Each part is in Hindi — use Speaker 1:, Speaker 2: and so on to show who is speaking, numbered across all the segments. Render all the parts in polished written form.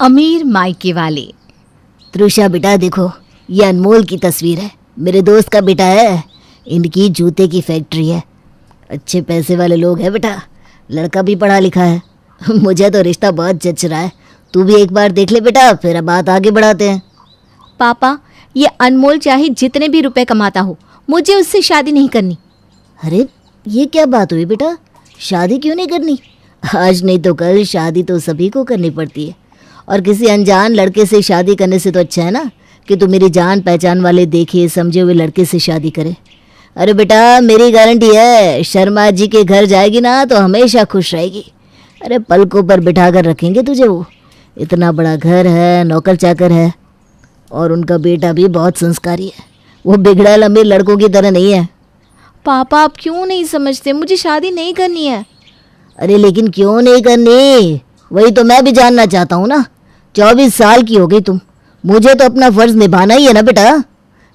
Speaker 1: अमीर मायके वाले।
Speaker 2: तृषा बेटा देखो, ये अनमोल की तस्वीर है, मेरे दोस्त का बेटा है। इनकी जूते की फैक्ट्री है, अच्छे पैसे वाले लोग हैं बेटा, लड़का भी पढ़ा लिखा है। मुझे तो रिश्ता बहुत जच रहा है, तू भी एक बार देख ले बेटा, फिर बात आगे बढ़ाते हैं।
Speaker 1: पापा, ये अनमोल चाहे जितने भी रुपए कमाता हो, मुझे उससे शादी नहीं करनी।
Speaker 2: अरे ये क्या बात हुई बेटा, शादी क्यों नहीं करनी? आज नहीं तो कल शादी तो सभी को करनी पड़ती है, और किसी अनजान लड़के से शादी करने से तो अच्छा है ना कि तू मेरी जान पहचान वाले देखे समझे हुए लड़के से शादी करे। अरे बेटा मेरी गारंटी है, शर्मा जी के घर जाएगी ना तो हमेशा खुश रहेगी। अरे पलकों पर बिठा कर रखेंगे तुझे, वो इतना बड़ा घर है, नौकर चाकर है, और उनका बेटा भी बहुत संस्कारी है, वो बिगड़ैल अमीर लड़कों की तरह नहीं है।
Speaker 1: पापा आप क्यों नहीं समझते, मुझे शादी नहीं करनी है।
Speaker 2: अरे लेकिन क्यों नहीं करनी, वही तो मैं भी जानना चाहता हूँ ना। 24 साल की हो गई तुम, मुझे तो अपना फर्ज निभाना ही है ना बेटा।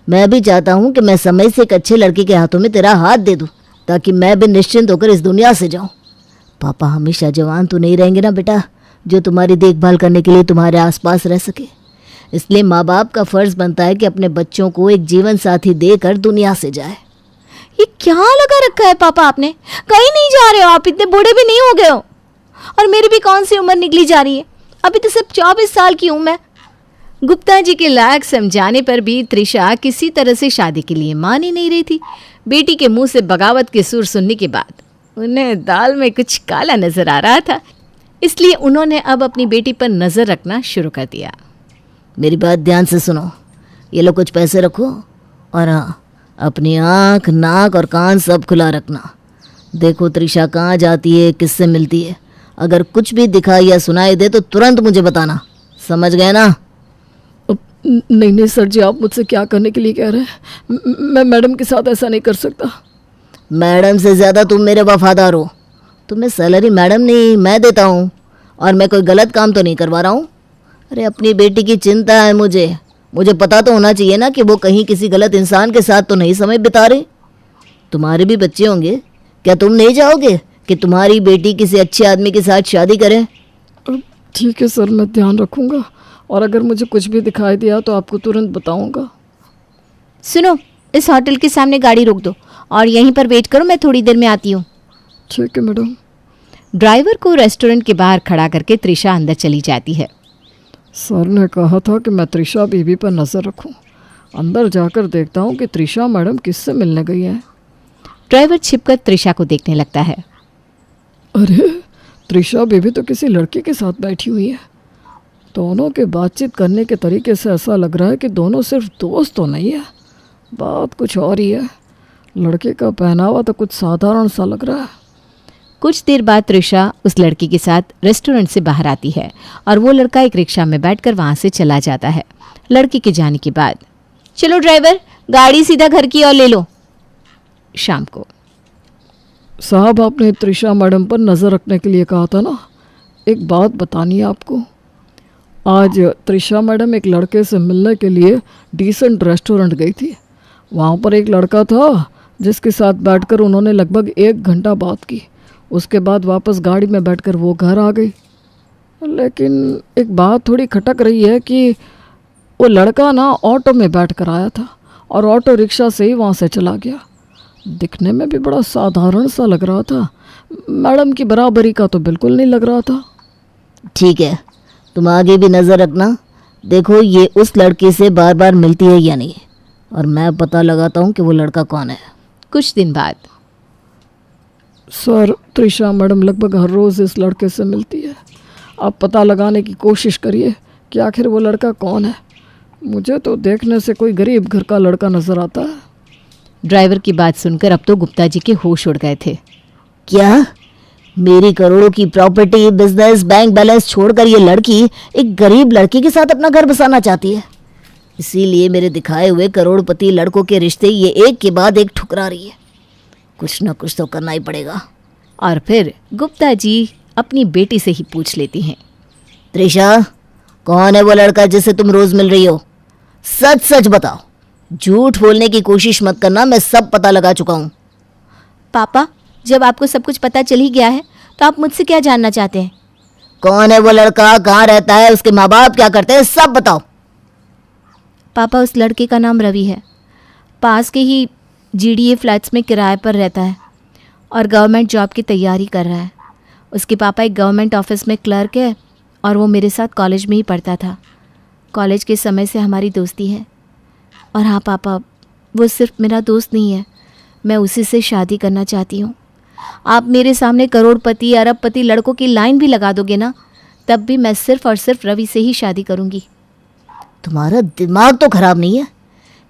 Speaker 2: मैं भी चाहता हूँ कि मैं समय से एक अच्छे लड़के के हाथों में तेरा हाथ दे दूँ, ताकि मैं भी निश्चिंत होकर इस दुनिया से जाऊँ। पापा हमेशा जवान तो नहीं रहेंगे ना बेटा, जो तुम्हारी देखभाल करने के लिए तुम्हारे आसपास रह सके। इसलिए माँ बाप का फर्ज बनता है कि अपने बच्चों को एक जीवन साथी देकर दुनिया से जाए।
Speaker 1: ये क्या लगा रखा है पापा आपने, कहीं नहीं जा रहे हो आप, इतने बूढ़े भी नहीं हो गए हो, और मेरी भी कौन सी उम्र निकली जा रही है, अभी तो सिर्फ 24 साल की हूँ मैं। गुप्ता जी के लायक समझाने पर भी तृषा किसी तरह से शादी के लिए मान ही नहीं रही थी। बेटी के मुंह से बगावत के सुर सुनने के बाद उन्हें दाल में कुछ काला नजर आ रहा था, इसलिए उन्होंने अब अपनी बेटी पर नजर रखना शुरू कर दिया।
Speaker 2: मेरी बात ध्यान से सुनो, ये लो कुछ पैसे रखो, और हाँ अपनी आँख नाक और कान सब खुला रखना। देखो तृषा कहाँ जाती है, किससे मिलती है, अगर कुछ भी दिखाई या सुनाई दे तो तुरंत मुझे बताना, समझ गए ना?
Speaker 3: नहीं सर जी, आप मुझसे क्या करने के लिए कह रहे हैं? मैं मैडम के साथ ऐसा नहीं कर सकता।
Speaker 2: मैडम से ज़्यादा तुम मेरे वफादार हो, तुम्हें सैलरी मैडम नहीं मैं देता हूँ, और मैं कोई गलत काम तो नहीं करवा रहा हूँ। अरे अपनी बेटी की चिंता है मुझे पता तो होना चाहिए ना कि वो कहीं किसी गलत इंसान के साथ तो नहीं समय बिता रही। तुम्हारे भी बच्चे होंगे, क्या तुम नहीं चाहोगे कि तुम्हारी बेटी किसी अच्छे आदमी के साथ शादी करे?
Speaker 3: ठीक है सर, मैं ध्यान रखूँगा, और अगर मुझे कुछ भी दिखाई दिया तो आपको तुरंत बताऊँगा।
Speaker 1: सुनो, इस होटल के सामने गाड़ी रोक दो और यहीं पर वेट करो, मैं थोड़ी देर में आती हूँ।
Speaker 3: ठीक है मैडम।
Speaker 1: ड्राइवर को रेस्टोरेंट के बाहर खड़ा करके तृषा अंदर चली जाती है।
Speaker 3: सर ने कहा था कि मैं तृषा बीबी पर नज़र रखूं। अंदर जाकर देखता हूं कि तृषा मैडम किससे मिलने गई है।
Speaker 1: ड्राइवर छिपकर तृषा को देखने लगता है।
Speaker 3: अरे तृषा बीबी तो किसी लड़के के साथ बैठी हुई है। दोनों के बातचीत करने के तरीके से ऐसा लग रहा है कि दोनों सिर्फ दोस्त तो नहीं है, बात कुछ और ही है। लड़के का पहनावा तो कुछ साधारण सा लग रहा है।
Speaker 1: कुछ देर बाद तृषा उस लड़की के साथ रेस्टोरेंट से बाहर आती है और वो लड़का एक रिक्शा में बैठकर वहां से चला जाता है। लड़की के जाने के बाद, चलो ड्राइवर, गाड़ी सीधा घर की ओर ले लो। शाम को।
Speaker 3: साहब आपने तृषा मैडम पर नज़र रखने के लिए कहा था ना, एक बात बतानी है आपको। आज तृषा मैडम एक लड़के से मिलने के लिए डिसेंट रेस्टोरेंट गई थी। वहाँ पर एक लड़का था जिसके साथ बैठकर उन्होंने लगभग 1 घंटा बात की। उसके बाद वापस गाड़ी में बैठकर वो घर आ गई। लेकिन एक बात थोड़ी खटक रही है कि वो लड़का ना ऑटो में बैठकर आया था और ऑटो रिक्शा से ही वहाँ से चला गया। दिखने में भी बड़ा साधारण सा लग रहा था, मैडम की बराबरी का तो बिल्कुल नहीं लग रहा था।
Speaker 2: ठीक है, तुम आगे भी नज़र रखना, देखो ये उस लड़के से बार बार मिलती है या नहीं, और मैं पता लगाता हूँ कि वो लड़का कौन है।
Speaker 1: कुछ दिन बाद।
Speaker 3: सर तृषा मैडम लगभग हर रोज़ इस लड़के से मिलती है। आप पता लगाने की कोशिश करिए कि आखिर वो लड़का कौन है। मुझे तो देखने से कोई गरीब घर का लड़का नज़र आता है।
Speaker 1: ड्राइवर की बात सुनकर अब तो गुप्ता जी के होश उड़ गए थे।
Speaker 2: क्या? मेरी करोड़ों की प्रॉपर्टी, बिजनेस, बैंक बैलेंस छोड़कर ये लड़की एक गरीब लड़के के साथ अपना घर बसाना चाहती है। इसीलिए मेरे दिखाए हुए करोड़पति लड़कों के रिश्ते ये एक के बाद एक ठुकरा रही है। कुछ ना कुछ तो करना ही पड़ेगा।
Speaker 1: और फिर गुप्ता जी अपनी बेटी से ही पूछ लेती हैं।
Speaker 2: तृषा, कौन है वो लड़का जिससे तुम रोज मिल रही हो? सच सच बताओ, झूठ बोलने की कोशिश मत करना, मैं सब पता लगा चुका हूँ।
Speaker 1: पापा, जब आपको सब कुछ पता चल ही गया है तो आप मुझसे क्या जानना चाहते हैं?
Speaker 2: कौन है वो लड़का, कहाँ रहता है, उसके माँ बाप क्या करते हैं, सब बताओ।
Speaker 1: पापा उस लड़के का नाम रवि है। पास के ही जीडीए फ्लैट्स में किराए पर रहता है और गवर्नमेंट जॉब की तैयारी कर रहा है। उसके पापा एक गवर्नमेंट ऑफिस में क्लर्क है और वो मेरे साथ कॉलेज में ही पढ़ता था। कॉलेज के समय से हमारी दोस्ती है। और हाँ पापा, वो सिर्फ मेरा दोस्त नहीं है, मैं उसी से शादी करना चाहती हूँ। आप मेरे सामने करोड़पति अरबपति लड़कों की लाइन भी लगा दोगे ना, तब भी मैं सिर्फ और सिर्फ रवि से ही शादी करूँगी।
Speaker 2: तुम्हारा दिमाग तो खराब नहीं है?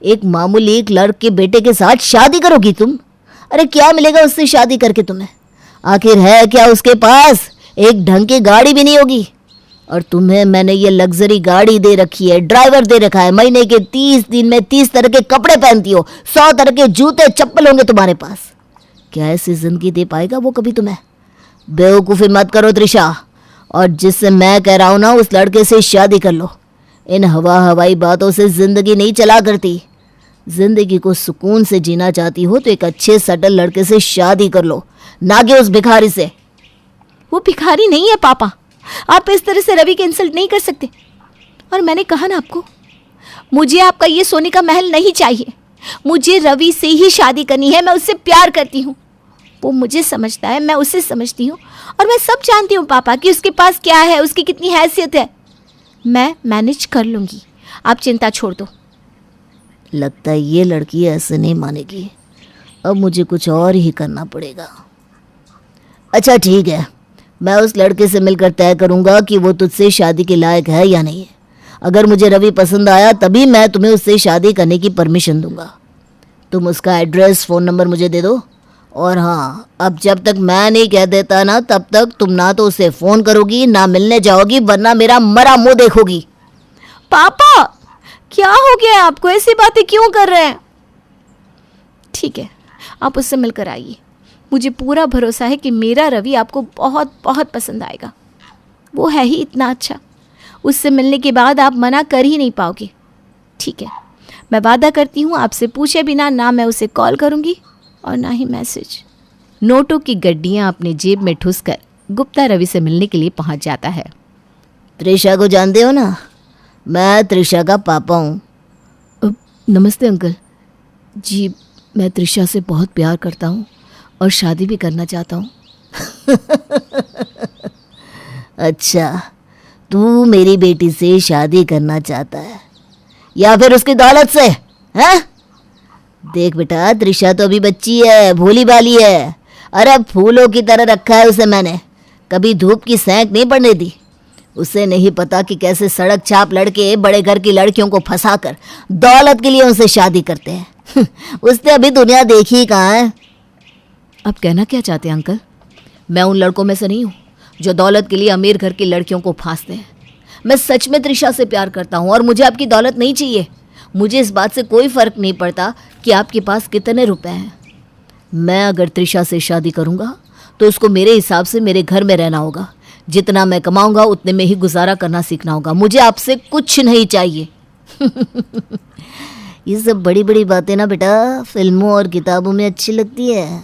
Speaker 2: एक मामूली क्लर्क के बेटे के साथ शादी करोगी तुम? अरे क्या मिलेगा उससे शादी करके तुम्हें? आखिर है क्या उसके पास? एक ढंग की गाड़ी भी नहीं होगी। और तुम्हें मैंने ये लग्जरी गाड़ी दे रखी है, ड्राइवर दे रखा है, महीने के 30 दिन में 30 तरह के कपड़े पहनती हो, 100 तरह के जूते चप्पल होंगे तुम्हारे पास। क्या ऐसी जिंदगी दे पाएगा वो कभी तुम्हें? बेवकूफ़ी मत करो त्रिशा, और जिससे मैं कह रहा हूँ ना, उस लड़के से शादी कर लो। इन हवाई बातों से जिंदगी नहीं चला करती। जिंदगी को सुकून से जीना चाहती हो तो एक अच्छे सटल लड़के से शादी कर लो, ना कि उस भिखारी से।
Speaker 1: वो भिखारी नहीं है पापा, आप इस तरह से रवि की इंसल्ट नहीं कर सकते। और मैंने कहा ना आपको, मुझे आपका ये सोने का महल नहीं चाहिए। मुझे रवि से ही शादी करनी है। मैं उससे प्यार करती हूँ, वो मुझे समझता है, मैं उसे समझती हूँ। और मैं सब जानती हूँ पापा कि उसके पास क्या है, उसकी कितनी हैसियत है। मैं मैनेज कर लूँगी, आप चिंता छोड़ दो।
Speaker 2: लगता है ये लड़की ऐसे नहीं मानेगी। अब मुझे कुछ और ही करना पड़ेगा। अच्छा ठीक है, मैं उस लड़के से मिलकर तय करूंगा कि वो तुझसे शादी के लायक है या नहीं है। अगर मुझे रवि पसंद आया तभी मैं तुम्हें उससे शादी करने की परमिशन दूंगा। तुम उसका एड्रेस, फ़ोन नंबर मुझे दे दो। और हाँ, अब जब तक मैं नहीं कह देता ना, तब तक तुम ना तो उसे फ़ोन करोगी, ना मिलने जाओगी, वरना मेरा मरा मुंह देखोगी।
Speaker 1: पापा क्या हो गया है आपको? ऐसी बातें क्यों कर रहे हैं? ठीक है, आप उससे मिलकर आइए। मुझे पूरा भरोसा है कि मेरा रवि आपको बहुत बहुत पसंद आएगा। वो है ही इतना अच्छा, उससे मिलने के बाद आप मना कर ही नहीं पाओगे। ठीक है, मैं वादा करती हूँ आपसे पूछे बिना ना मैं उसे कॉल करूँगी और ना ही मैसेज। नोटों की गड्डियाँ अपने जेब में ठूसकर गुप्ता रवि से मिलने के लिए पहुँच जाता है।
Speaker 2: त्रिशा को जानते हो ना? मैं त्रिशा का पापा हूँ।
Speaker 1: नमस्ते अंकल जी, मैं त्रिशा से बहुत प्यार करता हूँ और शादी भी करना चाहता हूँ।
Speaker 2: अच्छा, तू मेरी बेटी से शादी करना चाहता है या फिर उसकी दौलत से? हैं? देख बेटा, त्रिशा तो अभी बच्ची है, भोली भाली है। अरे फूलों की तरह रखा है उसे मैंने, कभी धूप की सेंक नहीं पड़ने दी। उसे नहीं पता कि कैसे सड़क छाप लड़के बड़े घर की लड़कियों को फंसाकर दौलत के लिए उनसे शादी करते हैं। उसने अभी दुनिया देखी ही कहाँ है।
Speaker 1: आप कहना क्या चाहते हैं अंकल? मैं उन लड़कों में से नहीं हूँ जो दौलत के लिए अमीर घर की लड़कियों को फांसते हैं। मैं सच में त्रिशा से प्यार करता हूँ और मुझे आपकी दौलत नहीं चाहिए। मुझे इस बात से कोई फ़र्क नहीं पड़ता कि आपके पास कितने रुपए हैं। मैं अगर त्रिशा से शादी करूँगा तो उसको मेरे हिसाब से मेरे घर में रहना होगा। जितना मैं कमाऊँगा उतने में ही गुजारा करना सीखना होगा। मुझे आपसे कुछ नहीं चाहिए।
Speaker 2: ये सब बड़ी बड़ी बातें ना बेटा फिल्मों और किताबों में अच्छी लगती है,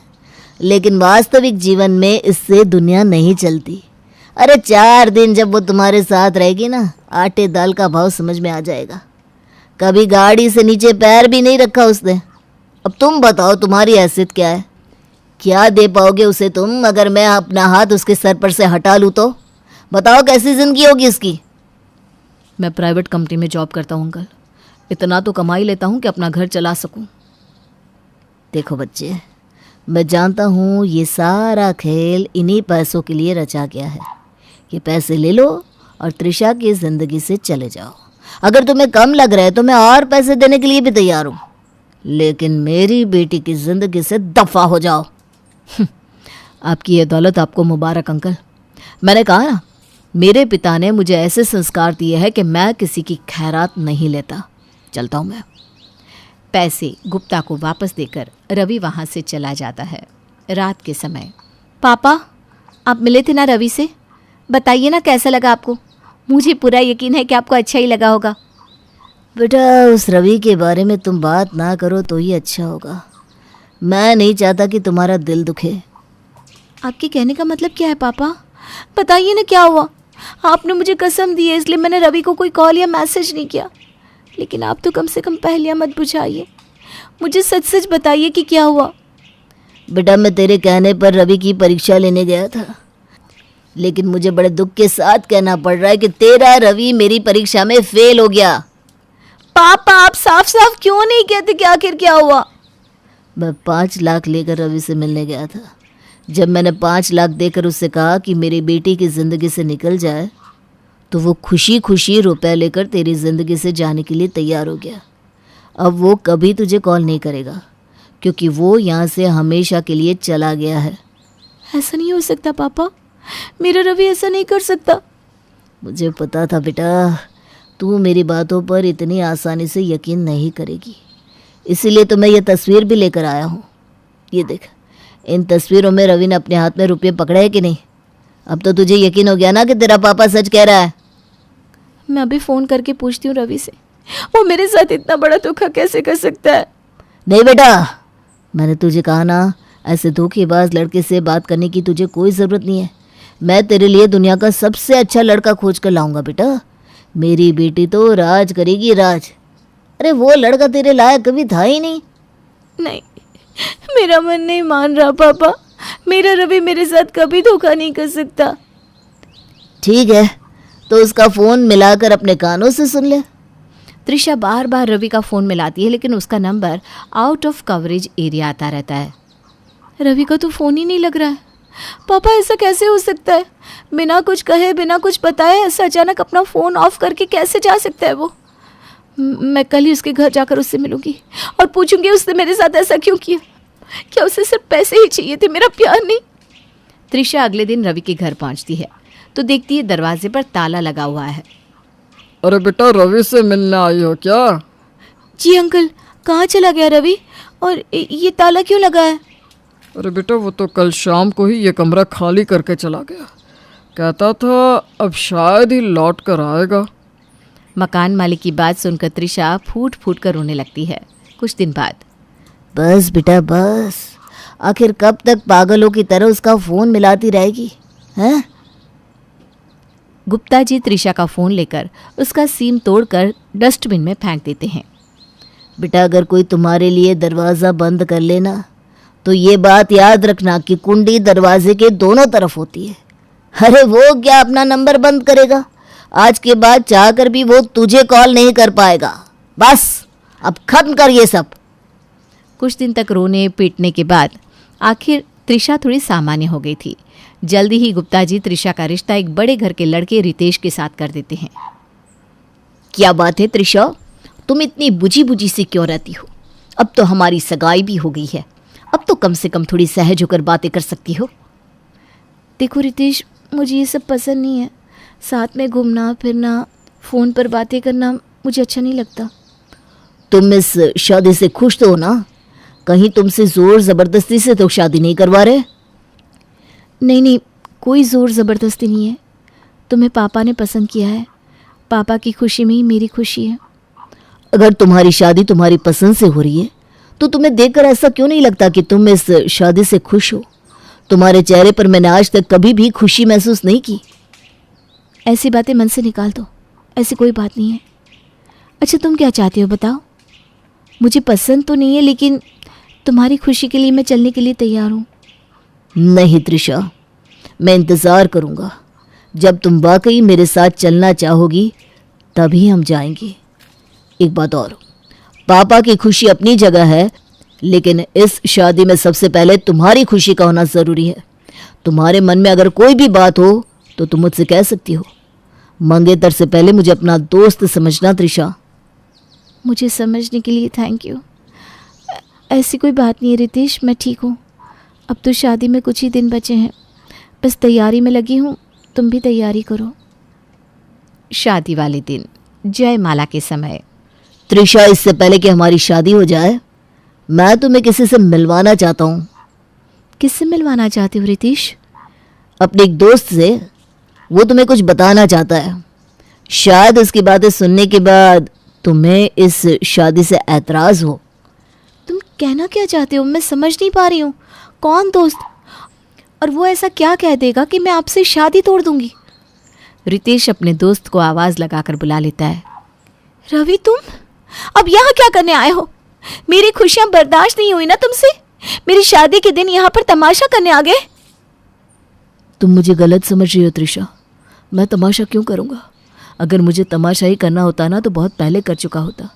Speaker 2: लेकिन वास्तविक जीवन में इससे दुनिया नहीं चलती। अरे 4 दिन जब वो तुम्हारे साथ रहेगी ना, आटे दाल का भाव समझ में आ जाएगा। कभी गाड़ी से नीचे पैर भी नहीं रखा उसने। अब तुम बताओ, तुम्हारी हैसियत क्या है? क्या दे पाओगे उसे तुम अगर मैं अपना हाथ उसके सर पर से हटा लूँ तो? बताओ कैसी ज़िंदगी होगी उसकी?
Speaker 1: मैं प्राइवेट कंपनी में जॉब करता हूँ अंकल, इतना तो कमा ही लेता हूँ कि अपना घर चला सकूँ।
Speaker 2: देखो बच्चे, मैं जानता हूँ ये सारा खेल इन्हीं पैसों के लिए रचा गया है। ये पैसे ले लो और त्रिशा की ज़िंदगी से चले जाओ। अगर तुम्हें कम लग रहा है तो मैं और पैसे देने के लिए भी तैयार हूँ, लेकिन मेरी बेटी की ज़िंदगी से दफ़ा हो जाओ।
Speaker 1: आपकी ये दौलत आपको मुबारक अंकल। मैंने कहा ना, मेरे पिता ने मुझे ऐसे संस्कार दिए हैं कि मैं किसी की खैरात नहीं लेता। चलता हूँ मैं। पैसे गुप्ता को वापस देकर रवि वहाँ से चला जाता है। रात के समय। पापा, आप मिले थे ना रवि से? बताइए ना कैसा लगा आपको? मुझे पूरा यकीन है कि आपको अच्छा ही लगा होगा।
Speaker 2: बेटा, उस रवि के बारे में तुम बात ना करो तो ही अच्छा होगा। मैं नहीं चाहता कि तुम्हारा दिल दुखे।
Speaker 1: आपके कहने का मतलब क्या है पापा? बताइए ना क्या हुआ? आपने मुझे कसम दी है, इसलिए मैंने रवि को कोई कॉल या मैसेज नहीं किया। लेकिन आप तो कम से कम पहलियाँ मत बुझाइए, मुझे सच सच बताइए कि क्या हुआ।
Speaker 2: बेटा, मैं तेरे कहने पर रवि की परीक्षा लेने गया था, लेकिन मुझे बड़े दुख के साथ कहना पड़ रहा है कि तेरा रवि मेरी परीक्षा में फेल हो गया।
Speaker 1: पापा, आप साफ साफ क्यों नहीं कहते कि आखिर क्या हुआ?
Speaker 2: मैं 5 लाख लेकर रवि से मिलने गया था। जब मैंने 5 लाख देकर उससे कहा कि मेरी बेटी की ज़िंदगी से निकल जाए, तो वो खुशी खुशी रुपए लेकर तेरी ज़िंदगी से जाने के लिए तैयार हो गया। अब वो कभी तुझे कॉल नहीं करेगा, क्योंकि वो यहाँ से हमेशा के लिए चला गया है।
Speaker 1: ऐसा नहीं हो सकता पापा, मेरा रवि ऐसा नहीं कर सकता।
Speaker 2: मुझे पता था बेटा, तू मेरी बातों पर इतनी आसानी से यकीन नहीं करेगी, इसीलिए तो मैं ये तस्वीर भी लेकर आया हूँ। ये देख, इन तस्वीरों में रवि ने अपने हाथ में रुपये पकड़े हैं कि नहीं? अब तो तुझे यकीन हो गया ना कि तेरा पापा सच कह रहा है।
Speaker 1: मैं अभी फ़ोन करके पूछती हूँ रवि से, वो मेरे साथ इतना बड़ा धोखा कैसे कर सकता है?
Speaker 2: नहीं बेटा, मैंने तुझे कहा ना, ऐसे धोखेबाज लड़के से बात करने की तुझे कोई ज़रूरत नहीं है। मैं तेरे लिए दुनिया का सबसे अच्छा लड़का खोज कर लाऊंगा बेटा। मेरी बेटी तो राज करेगी, राज। अरे वो लड़का तेरे लायक कभी था ही नहीं।
Speaker 1: नहीं, मेरा मन नहीं मान रहा पापा, मेरा रवि मेरे साथ कभी धोखा नहीं कर सकता।
Speaker 2: ठीक है, तो उसका फ़ोन मिलाकर अपने कानों से सुन ले।
Speaker 1: त्रिशा बार बार रवि का फ़ोन मिलाती है, लेकिन उसका number out of coverage area आता रहता है। रवि का तो फ़ोन ही नहीं लग रहा है। पापा, ऐसा कैसे हो सकता है? बिना कुछ कहे, बिना कुछ बताए ऐसा अचानक अपना फ़ोन ऑफ करके कैसे जा सकता है वो? मैं कल ही उसके घर जाकर उससे मिलूंगी और पूछूंगी उसने मेरे साथ ऐसा क्यों किया। क्या उसे सिर्फ पैसे ही चाहिए थे, मेरा प्यार नहीं? त्रिशा अगले दिन रवि के घर पहुंचती है तो देखती है दरवाजे पर ताला लगा हुआ है।
Speaker 3: अरे बेटा, रवि से मिलने आई हो क्या?
Speaker 1: जी अंकल, कहाँ चला गया रवि, और ये ताला क्यों लगा है?
Speaker 3: अरे बेटा, वो तो कल शाम को ही ये कमरा खाली करके चला गया। कहता था अब शायद ही लौट कर आएगा।
Speaker 1: मकान मालिक की बात सुनकर त्रिशा फूट फूट कर रोने लगती है। कुछ दिन बाद,
Speaker 2: बस बेटा बस, आखिर कब तक पागलों की तरह उसका फ़ोन मिलाती रहेगी, हैं?
Speaker 1: गुप्ता जी त्रिशा का फ़ोन लेकर उसका सिम तोड़कर डस्टबिन में फेंक देते हैं।
Speaker 2: बेटा, अगर कोई तुम्हारे लिए दरवाज़ा बंद कर लेना, तो ये बात याद रखना कि कुंडी दरवाजे के दोनों तरफ होती है। अरे वो क्या अपना नंबर बंद करेगा? आज के बाद चाहकर भी वो तुझे कॉल नहीं कर पाएगा। बस अब खत्म कर ये सब।
Speaker 1: कुछ दिन तक रोने पीटने के बाद आखिर त्रिशा थोड़ी सामान्य हो गई थी। जल्दी ही गुप्ता जी त्रिशा का रिश्ता एक बड़े घर के लड़के रितेश के साथ कर देते हैं।
Speaker 2: क्या बात है त्रिशा, तुम इतनी बुझी बुझी सी क्यों रहती हो? अब तो हमारी सगाई भी हो गई है, अब तो कम से कम थोड़ी सहज होकर बातें कर सकती हो।
Speaker 1: देखो रितेश, मुझे ये सब पसंद नहीं है। साथ में घूमना फिरना, फ़ोन पर बातें करना मुझे अच्छा नहीं लगता।
Speaker 2: तुम इस शादी से खुश तो हो ना? कहीं तुमसे ज़ोर ज़बरदस्ती से तो शादी नहीं करवा रहे?
Speaker 1: नहीं नहीं, कोई ज़ोर ज़बरदस्ती नहीं है। तुम्हें पापा ने पसंद किया है, पापा की खुशी में ही मेरी खुशी है।
Speaker 2: अगर तुम्हारी शादी तुम्हारी पसंद से हो रही है, तो तुम्हें देखकर ऐसा क्यों नहीं लगता कि तुम इस शादी से खुश हो? तुम्हारे चेहरे पर मैंने आज तक कभी भी खुशी महसूस नहीं की।
Speaker 1: ऐसी बातें मन से निकाल दो, ऐसी कोई बात नहीं है। अच्छा, तुम क्या चाहती हो बताओ? मुझे पसंद तो नहीं है, लेकिन तुम्हारी खुशी के लिए मैं चलने के लिए तैयार हूँ।
Speaker 2: नहीं त्रिशा, मैं इंतज़ार करूँगा। जब तुम वाकई मेरे साथ चलना चाहोगी तभी हम जाएंगे। एक बात और, पापा की खुशी अपनी जगह है, लेकिन इस शादी में सबसे पहले तुम्हारी खुशी का होना ज़रूरी है। तुम्हारे मन में अगर कोई भी बात हो तो तुम मुझसे कह सकती हो। मंगेतर से पहले मुझे अपना दोस्त समझना त्रिशा।
Speaker 1: मुझे समझने के लिए थैंक यू। ऐसी कोई बात नहीं है रितेश, मैं ठीक हूँ। अब तो शादी में कुछ ही दिन बचे हैं, बस तैयारी में लगी हूँ, तुम भी तैयारी करो। शादी वाले दिन जयमाला के समय,
Speaker 2: त्रिशा, इससे पहले कि हमारी शादी हो जाए, मैं तुम्हें किसी से मिलवाना चाहता हूँ।
Speaker 1: किससे मिलवाना चाहते हो रितेश?
Speaker 2: अपने एक दोस्त से। वो तुम्हें कुछ बताना चाहता है। शायद उसकी बातें सुनने के बाद तुम्हें इस शादी से ऐतराज़ हो।
Speaker 1: तुम कहना क्या चाहते हो? मैं समझ नहीं पा रही हूँ। कौन दोस्त? और वो ऐसा क्या कह देगा कि मैं आपसे शादी तोड़ दूंगी? रितेश अपने दोस्त को आवाज लगाकर बुला लेता है। रवि, तुम अब यहाँ क्या करने आए हो? मेरी खुशियां बर्दाश्त नहीं हुई ना तुमसे? मेरी शादी के दिन यहाँ पर तमाशा करने आ गए?
Speaker 2: तुम मुझे गलत समझ रही हो त्रिशा। मैं तमाशा क्यों करूँगा? अगर मुझे तमाशा ही करना होता ना तो बहुत पहले कर चुका होता।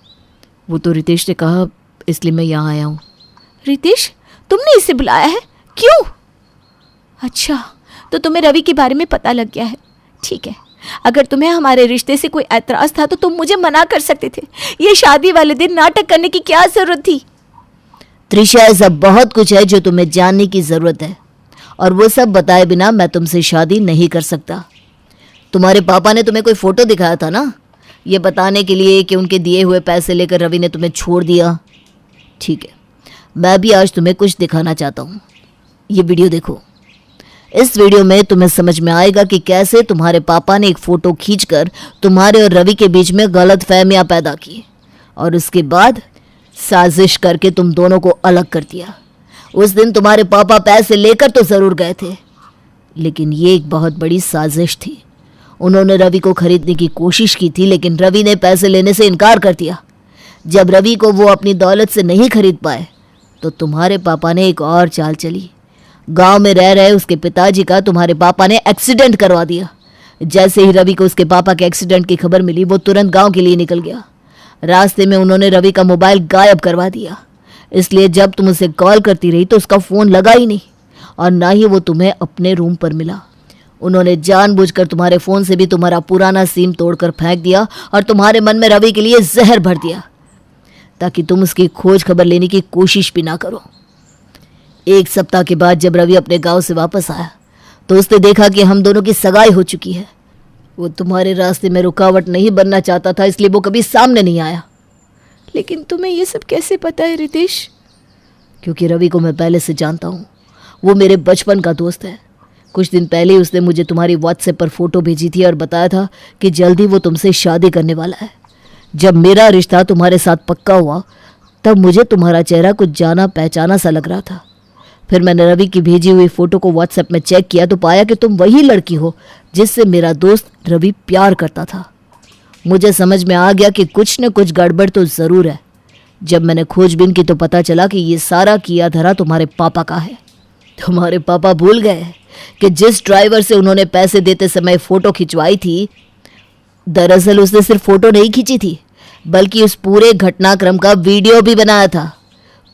Speaker 2: वो तो रितेश ने कहा, इसलिए मैं यहाँ आया हूँ।
Speaker 1: रितेश, तुमने इसे बुलाया है? क्यों? अच्छा, तो तुम्हें रवि के बारे में पता लग गया है। ठीक है, अगर तुम्हें हमारे रिश्ते से कोई ऐतराज था तो तुम मुझे मना कर सकते थे। ये शादी वाले दिन नाटक करने की क्या जरूरत थी?
Speaker 2: त्रिशा, ऐसा बहुत कुछ है जो तुम्हें जानने की जरूरत है, और वो सब बताए बिना मैं तुमसे शादी नहीं कर सकता। तुम्हारे पापा ने तुम्हें कोई फोटो दिखाया था ना, ये बताने के लिए कि उनके दिए हुए पैसे लेकर रवि ने तुम्हें छोड़ दिया। ठीक है, मैं भी आज तुम्हें कुछ दिखाना चाहता हूँ। ये वीडियो देखो। इस वीडियो में तुम्हें समझ में आएगा कि कैसे तुम्हारे पापा ने एक फ़ोटो खींचकर तुम्हारे और रवि के बीच में गलतफहमियां पैदा की और उसके बाद साजिश करके तुम दोनों को अलग कर दिया। उस दिन तुम्हारे पापा पैसे लेकर तो ज़रूर गए थे, लेकिन ये एक बहुत बड़ी साजिश थी। उन्होंने रवि को खरीदने की कोशिश की थी, लेकिन रवि ने पैसे लेने से इनकार कर दिया। जब रवि को वो अपनी दौलत से नहीं खरीद पाए तो तुम्हारे पापा ने एक और चाल चली। गांव में रह रहे उसके पिताजी का तुम्हारे पापा ने एक्सीडेंट करवा दिया। जैसे ही रवि को उसके पापा के एक्सीडेंट की खबर मिली, वो तुरंत गांव के लिए निकल गया। रास्ते में उन्होंने रवि का मोबाइल गायब करवा दिया, इसलिए जब तुम उसे कॉल करती रही तो उसका फ़ोन लगा ही नहीं और ना ही वो तुम्हें अपने रूम पर मिला। उन्होंने जानबूझकर तुम्हारे फ़ोन से भी तुम्हारा पुराना सिम तोड़कर फेंक दिया और तुम्हारे मन में रवि के लिए जहर भर दिया ताकि तुम उसकी खोज खबर लेने की कोशिश भी ना करो। एक सप्ताह के बाद जब रवि अपने गांव से वापस आया तो उसने देखा कि हम दोनों की सगाई हो चुकी है। वो तुम्हारे रास्ते में रुकावट नहीं बनना चाहता था, इसलिए वो कभी सामने नहीं आया।
Speaker 1: लेकिन तुम्हें ये सब कैसे पता है रितेश?
Speaker 2: क्योंकि रवि को मैं पहले से जानता हूँ। वो मेरे बचपन का दोस्त है। कुछ दिन पहले उसने मुझे तुम्हारी व्हाट्सएप पर फ़ोटो भेजी थी और बताया था कि जल्दी वो तुमसे शादी करने वाला है। जब मेरा रिश्ता तुम्हारे साथ पक्का हुआ तब मुझे तुम्हारा चेहरा कुछ जाना पहचाना सा लग रहा था। फिर मैंने रवि की भेजी हुई फ़ोटो को व्हाट्सएप में चेक किया तो पाया कि तुम वही लड़की हो जिससे मेरा दोस्त रवि प्यार करता था। मुझे समझ में आ गया कि कुछ न कुछ गड़बड़ तो ज़रूर है। जब मैंने खोजबीन की तो पता चला कि ये सारा किया धरा तुम्हारे पापा का है। तुम्हारे पापा भूल गए कि जिस ड्राइवर से उन्होंने पैसे देते समय फ़ोटो खिंचवाई थी, दरअसल उसने सिर्फ फ़ोटो नहीं खींची थी बल्कि उस पूरे घटनाक्रम का वीडियो भी बनाया था।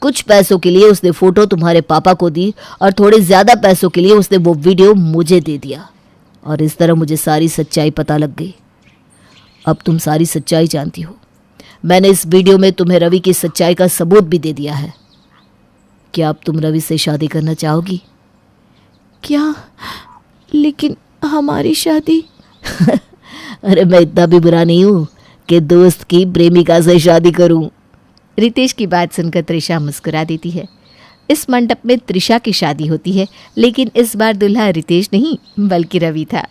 Speaker 2: कुछ पैसों के लिए उसने फ़ोटो तुम्हारे पापा को दी और थोड़े ज़्यादा पैसों के लिए उसने वो वीडियो मुझे दे दिया और इस तरह मुझे सारी सच्चाई पता लग गई। अब तुम सारी सच्चाई जानती हो। मैंने इस वीडियो में तुम्हें रवि की सच्चाई का सबूत भी दे दिया है। क्या अब तुम रवि से शादी करना चाहोगी?
Speaker 1: क्या? लेकिन हमारी शादी?
Speaker 2: अरे मैं इतना भी बुरा नहीं हूँ कि दोस्त की प्रेमिका से शादी करूँ।
Speaker 1: रितेश की बात सुनकर त्रिशा मुस्कुरा देती है। इस मंडप में त्रिशा की शादी होती है, लेकिन इस बार दूल्हा रितेश नहीं बल्कि रवि था।